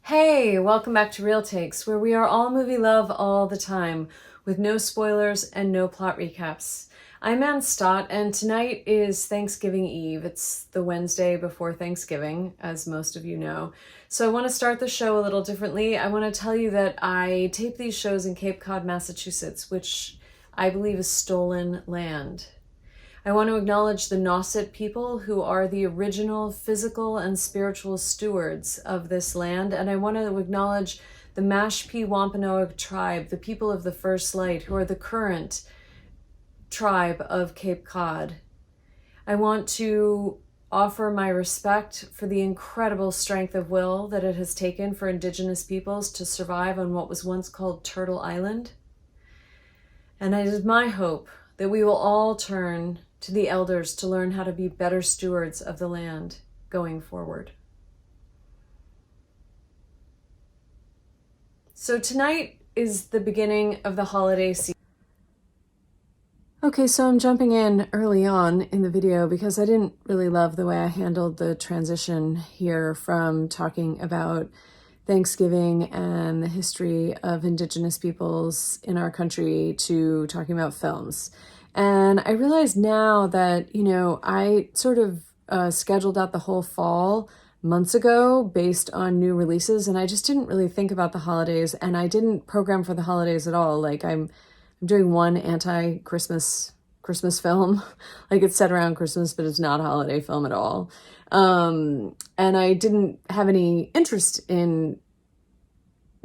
Hey, welcome back to Real Takes, where we are all movie love all the time, with no spoilers and no plot recaps. I'm Ann Stott, and tonight is Thanksgiving Eve. It's the Wednesday before Thanksgiving, as most of you know. So I want to start the show a little differently. I want to tell you that I tape these shows in Cape Cod, Massachusetts, which I believe is stolen land. I want to acknowledge the Nauset people who are the original physical and spiritual stewards of this land. And I want to acknowledge the Mashpee Wampanoag tribe, the people of the First Light, who are the current tribe of Cape Cod. I want to offer my respect for the incredible strength of will that it has taken for Indigenous peoples to survive on what was once called Turtle Island. And it is my hope that we will all turn to the elders to learn how to be better stewards of the land going forward. So tonight is the beginning of the holiday season. Okay, so I'm jumping in early on in the video because I didn't really love the way I handled the transition here from talking about Thanksgiving and the history of Indigenous peoples in our country to talking about films. And I realize now that, I sort of scheduled out the whole fall months ago based on new releases, and I just didn't really think about the holidays, and I didn't program for the holidays at all. Like I'm doing one anti-Christmas film, like it's set around Christmas, but it's not a holiday film at all. And I didn't have any interest in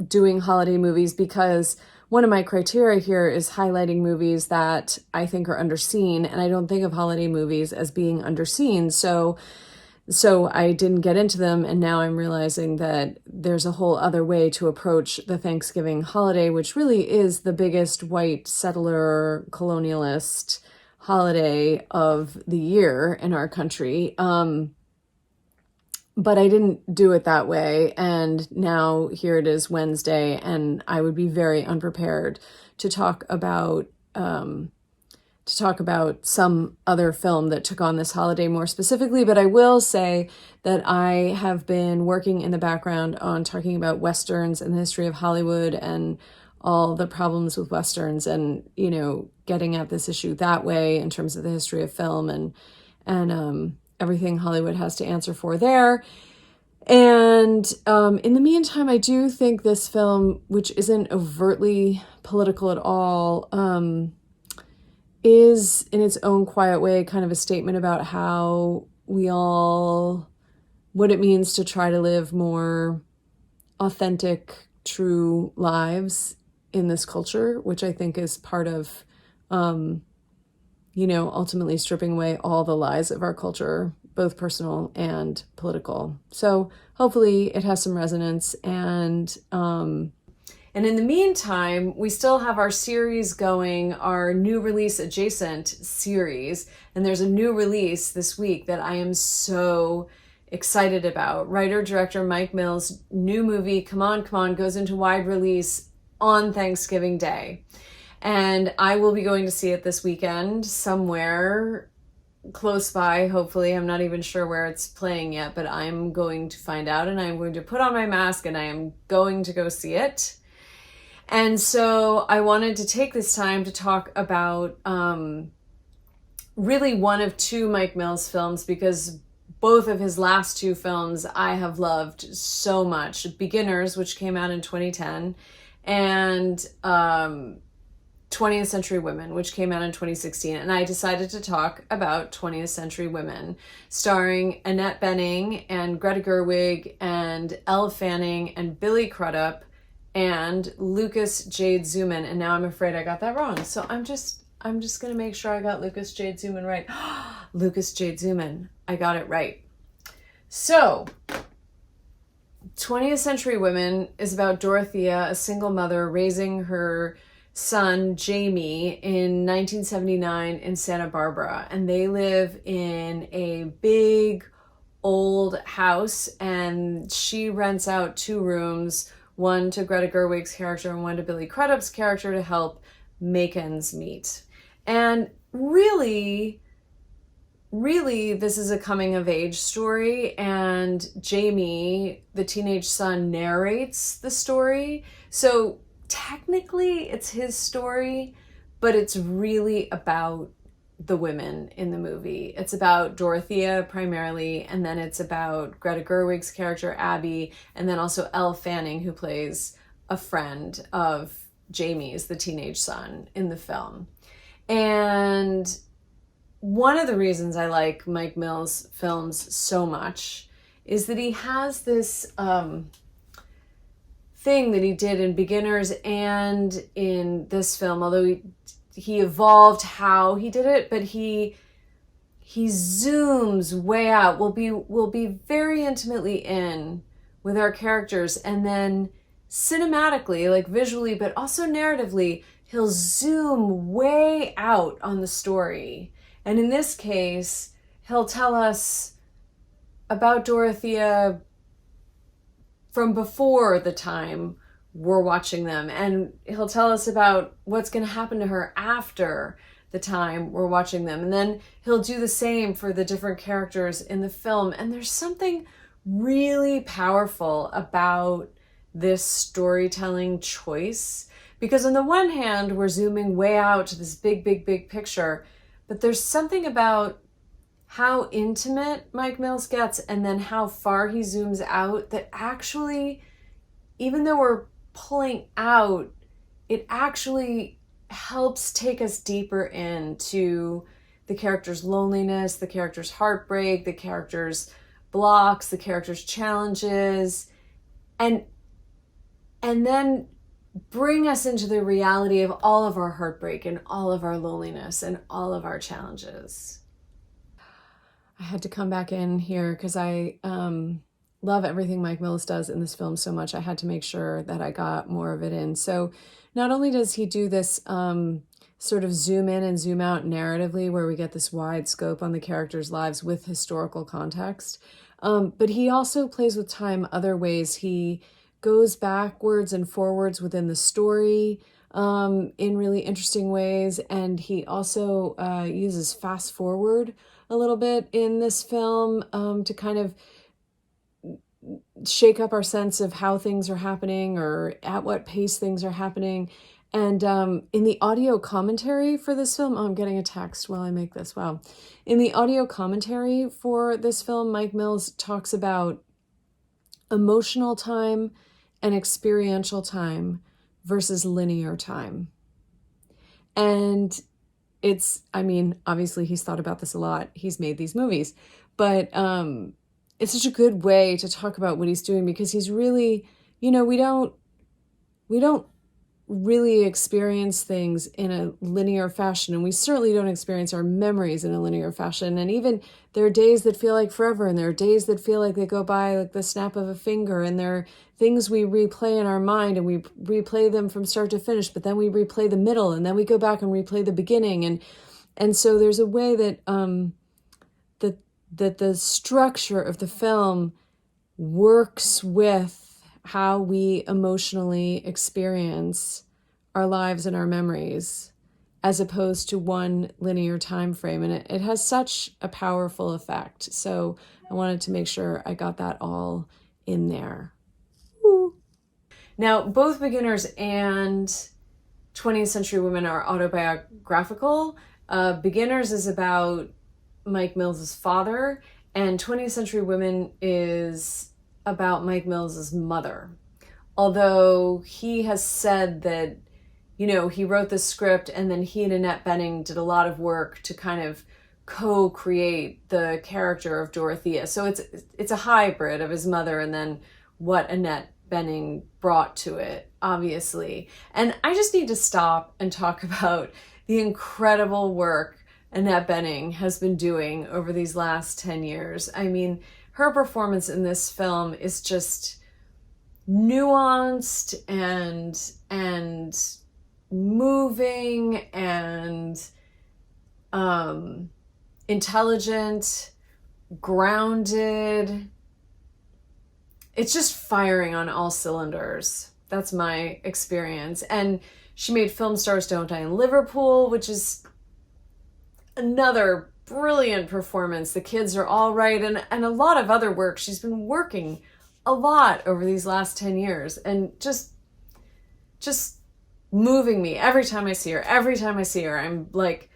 doing holiday movies because one of my criteria here is highlighting movies that I think are underseen, and I don't think of holiday movies as being underseen. So I didn't get into them, and now I'm realizing that there's a whole other way to approach the Thanksgiving holiday, which really is the biggest white settler colonialist holiday of the year in our country. But I didn't do it that way, and now here it is Wednesday, and I would be very unprepared to talk about some other film that took on this holiday more specifically. But I will say that I have been working in the background on talking about Westerns and the history of Hollywood and all the problems with Westerns, and getting at this issue that way in terms of the history of film and everything Hollywood has to answer for there. And in the meantime, I do think this film, which isn't overtly political at all, is in its own quiet way kind of a statement about how what it means to try to live more authentic, true lives in this culture, which I think is part of ultimately stripping away all the lies of our culture, both personal and political. So hopefully it has some resonance. And in the meantime, we still have our series going, our new release adjacent series. And there's a new release this week that I am so excited about. Writer-director Mike Mills' new movie, Come On, Come On, goes into wide release on Thanksgiving Day. And I will be going to see it this weekend somewhere close by, hopefully. I'm not even sure where it's playing yet, but I'm going to find out, and I'm going to put on my mask and I am going to go see it. And so I wanted to take this time to talk about really one of two Mike Mills films, because both of his last two films I have loved so much. Beginners, which came out in 2010, and 20th Century Women, which came out in 2016. And I decided to talk about 20th Century Women, starring Annette Bening and Greta Gerwig and Elle Fanning and Billy Crudup and Lucas Jade Zuman. And now I'm afraid I got that wrong. So I'm just going to make sure I got Lucas Jade Zuman right. Lucas Jade Zuman. I got it right. So 20th Century Women is about Dorothea, a single mother, raising her son Jamie in 1979 in Santa Barbara, and they live in a big old house, and she rents out 2 rooms, one to Greta Gerwig's character and one to Billy Crudup's character, to help make ends meet. And really, really, this is a coming of age story, and Jamie, the teenage son, narrates the story. So technically it's his story, but it's really about the women in the movie. It's about Dorothea primarily, and then it's about Greta Gerwig's character, Abby, and then also Elle Fanning, who plays a friend of Jamie's, the teenage son, in the film. And one of the reasons I like Mike Mills' films so much is that he has this thing that he did in Beginners and in this film, although he evolved how he did it, but he zooms way out. We'll be very intimately in with our characters, and then cinematically, like visually, but also narratively, he'll zoom way out on the story. And in this case, he'll tell us about Dorothea from before the time we're watching them. And he'll tell us about what's going to happen to her after the time we're watching them. And then he'll do the same for the different characters in the film. And there's something really powerful about this storytelling choice. Because on the one hand, we're zooming way out to this big, big, big picture. But there's something about how intimate Mike Mills gets and then how far he zooms out that actually, even though we're pulling out, it actually helps take us deeper into the character's loneliness, the character's heartbreak, the character's blocks, the character's challenges, and then bring us into the reality of all of our heartbreak and all of our loneliness and all of our challenges. I had to come back in here because I love everything Mike Mills does in this film so much. I had to make sure that I got more of it in. So not only does he do this sort of zoom in and zoom out narratively, where we get this wide scope on the characters' lives with historical context, but he also plays with time other ways. He goes backwards and forwards within the story in really interesting ways. And he also uses fast forward a little bit in this film to kind of shake up our sense of how things are happening or at what pace things are happening. And in the audio commentary for this film, I'm getting a text while I make this. Wow. In the audio commentary for this film, Mike Mills talks about emotional time and experiential time versus linear time. And it's, I mean, obviously he's thought about this a lot. He's made these movies, but it's such a good way to talk about what he's doing, because he's really, we don't really experience things in a linear fashion, and we certainly don't experience our memories in a linear fashion. And even there are days that feel like forever, and there are days that feel like they go by like the snap of a finger, and there are things we replay in our mind, and we replay them from start to finish, but then we replay the middle, and then we go back and replay the beginning. And so there's a way that that the structure of the film works with how we emotionally experience our lives and our memories, as opposed to one linear time frame. And it has such a powerful effect. So I wanted to make sure I got that all in there. Woo. Now, both Beginners and 20th Century Women are autobiographical. Beginners is about Mike Mills' father, and 20th Century Women is about Mike Mills' mother. Although he has said that, he wrote the script and then he and Annette Bening did a lot of work to kind of co-create the character of Dorothea. So it's a hybrid of his mother and then what Annette Bening brought to it, obviously. And I just need to stop and talk about the incredible work Annette Bening has been doing over these last 10 years. I mean, her performance in this film is just nuanced and moving and intelligent, grounded. It's just firing on all cylinders. That's my experience. And she made Film Stars Don't Die in Liverpool, which is another brilliant performance. The kids are all right, and a lot of other work. She's been working a lot over these last 10 years, and just moving me every time I see her. Every time I see her, I'm like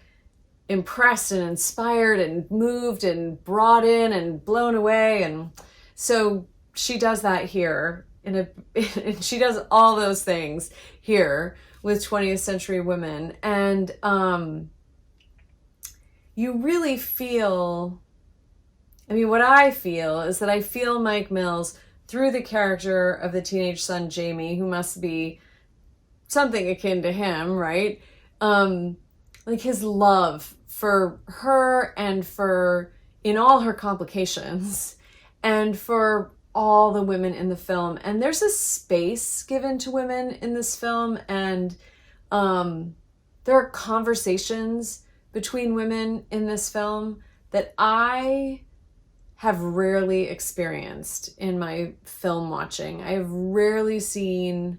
impressed and inspired and moved and brought in and blown away. And so she does that here and she does all those things here with 20th century women. And you really feel, I mean, what I feel is that I feel Mike Mills through the character of the teenage son, Jamie, who must be something akin to him, right? Like his love for her and for, in all her complications, and for all the women in the film. And there's a space given to women in this film, and there are conversations between women in this film that I have rarely experienced in my film watching. I have rarely seen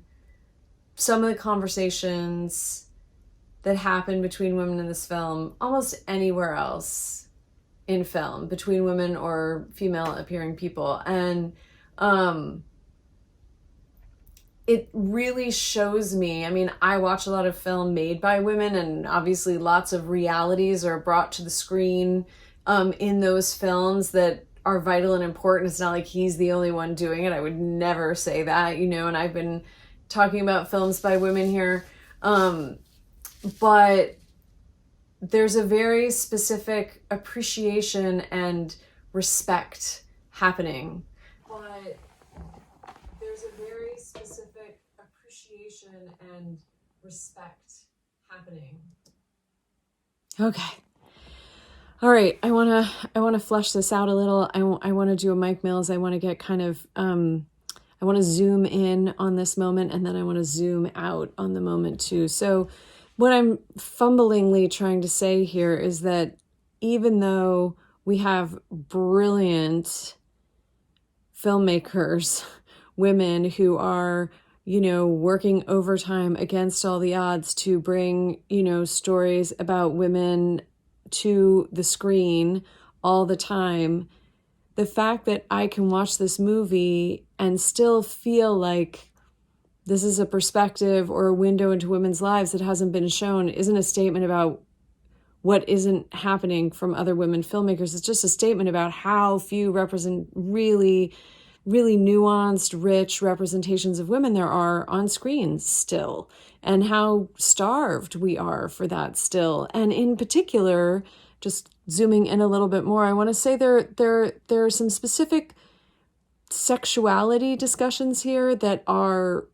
some of the conversations that happen between women in this film almost anywhere else in film, between women or female appearing people. And it really shows me, I mean, I watch a lot of film made by women, and obviously lots of realities are brought to the screen in those films that are vital and important. It's not like he's the only one doing it. I would never say that, you know, and I've been talking about films by women here. But there's a very specific appreciation and respect happening. But there's a very specific appreciation and respect happening. Okay. All right. I want to flesh this out a little. I want to do a Mike Mills. I want to get kind of, I want to zoom in on this moment, and then I want to zoom out on the moment too. So what I'm fumblingly trying to say here is that even though we have brilliant filmmakers, women who are, you know, working overtime against all the odds to bring, you know, stories about women to the screen all the time, the fact that I can watch this movie and still feel like this is a perspective or a window into women's lives that hasn't been shown isn't a statement about what isn't happening from other women filmmakers. It's just a statement about how few represent really nuanced, rich representations of women there are on screen still, and how starved we are for that still. And in particular, just zooming in a little bit more, I want to say there are some specific sexuality discussions here that are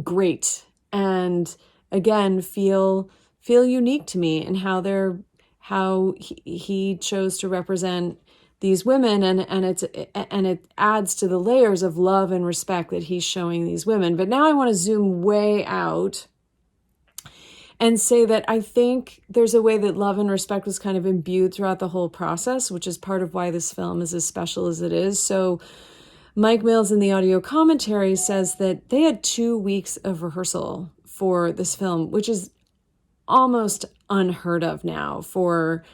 great, and again feel unique to me, and how he chose to represent these women, and it adds to the layers of love and respect that he's showing these women. But now I want to zoom way out and say that I think there's a way that love and respect was kind of imbued throughout the whole process, which is part of why this film is as special as it is. So Mike Mills in the audio commentary says that they had 2 weeks of rehearsal for this film, which is almost unheard of now for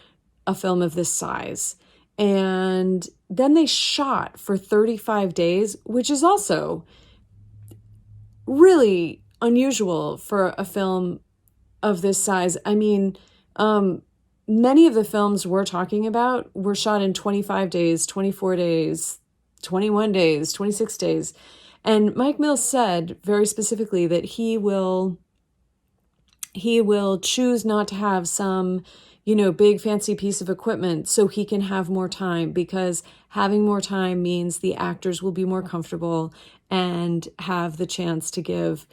a film of this size. And then they shot for 35 days, which is also really unusual for a film of this size. I mean, many of the films we're talking about were shot in 25 days, 24 days, 21 days, 26 days. And Mike Mills said very specifically that he will choose not to have some, you know, big fancy piece of equipment so he can have more time, because having more time means the actors will be more comfortable and have the chance to give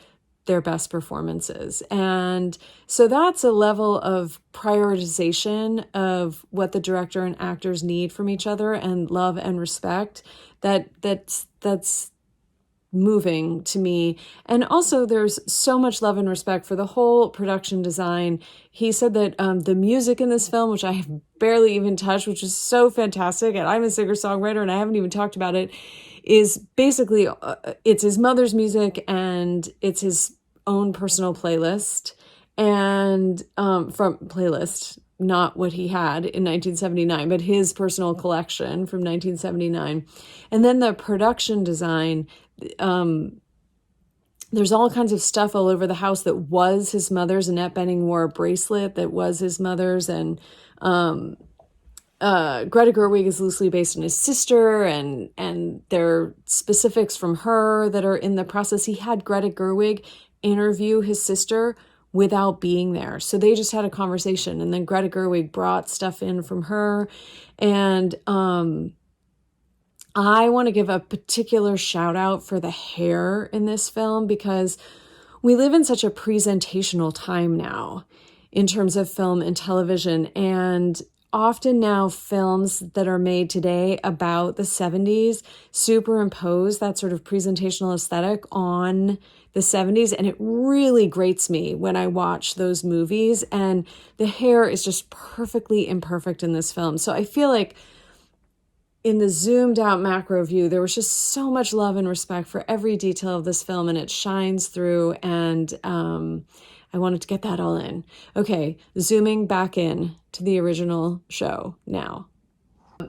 their best performances. And so that's a level of prioritization of what the director and actors need from each other, and love and respect that's moving to me. And also there's so much love and respect for the whole production design. He said that the music in this film, which I have barely even touched, which is so fantastic, and I'm a singer-songwriter and I haven't even talked about it, is basically it's his mother's music and it's his own personal playlist. and from playlist, not what he had in 1979, but his personal collection from 1979. And then the production design, there's all kinds of stuff all over the house that was his mother's. Annette Bening wore a bracelet that was his mother's, and Greta Gerwig is loosely based on his sister, and there are specifics from her that are in the process. He had Greta Gerwig interview his sister without being there. So they just had a conversation, and then Greta Gerwig brought stuff in from her. And I want to give a particular shout out for the hair in this film, because we live in such a presentational time now in terms of film and television. And often now films that are made today about the 70s superimpose that sort of presentational aesthetic on the 70s. And it really grates me when I watch those movies. And the hair is just perfectly imperfect in this film. So I feel like in the zoomed out macro view, there was just so much love and respect for every detail of this film, and it shines through. And I wanted to get that all in. Okay, zooming back in to the original show now.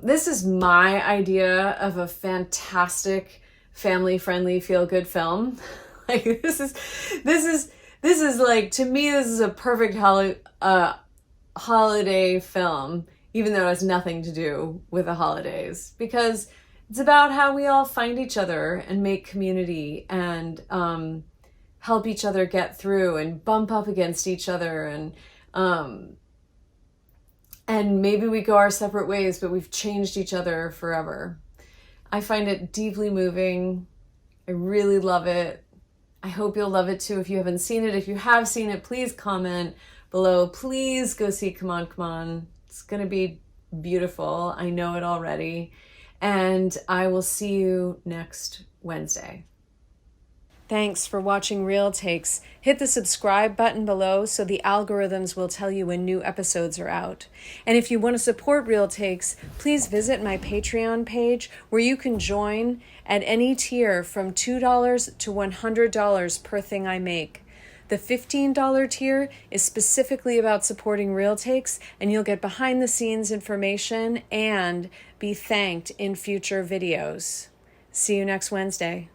This is my idea of a fantastic, family-friendly, feel-good film. Like this is like, to me, this is a perfect holiday film, even though it has nothing to do with the holidays, because it's about how we all find each other and make community and help each other get through and bump up against each other. And maybe we go our separate ways, but we've changed each other forever. I find it deeply moving. I really love it. I hope you'll love it too if you haven't seen it. If you have seen it, please comment below. Please go see Come On, Come On. It's going to be beautiful. I know it already. And I will see you next Wednesday. Thanks for watching Real Takes. Hit the subscribe button below so the algorithms will tell you when new episodes are out. And if you want to support Real Takes, please visit my Patreon page, where you can join at any tier from $2 to $100 per thing I make. The $15 tier is specifically about supporting Real Takes, and you'll get behind the scenes information and be thanked in future videos. See you next Wednesday.